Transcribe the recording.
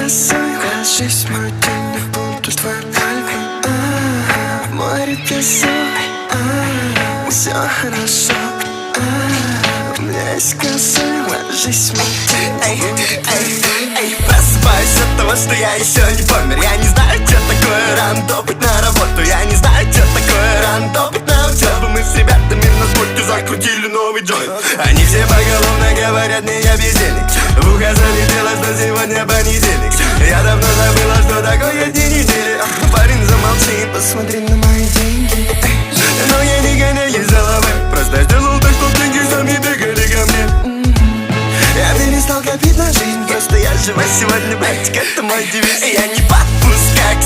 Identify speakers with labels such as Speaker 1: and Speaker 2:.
Speaker 1: косой ложись в мой день, не буду твой альбом. В море песок, все хорошо. У меня есть косой ложись в мой день.
Speaker 2: Эй, просыпаюсь от того, что я еще не помер. Я не знаю, что такое рано быть на работу. Я не знаю, что такое рано быть на учебу. Мы с ребятами на скорке закрутили новый джойнт. Они все поголовно говорят, мне я бездельник. В ухо залетело, что сегодня понедельник. Я давно забыла, что такое дни недели. Парень, замолчи,
Speaker 1: Посмотри на мои деньги.
Speaker 2: но я не гоняюсь за головой. Просто сделал так, чтоб деньги сами бегали ко мне.
Speaker 1: Я перестал копить на жизнь,
Speaker 2: Просто я живу сегодня, братик, это мой девиз. Я не попусь, как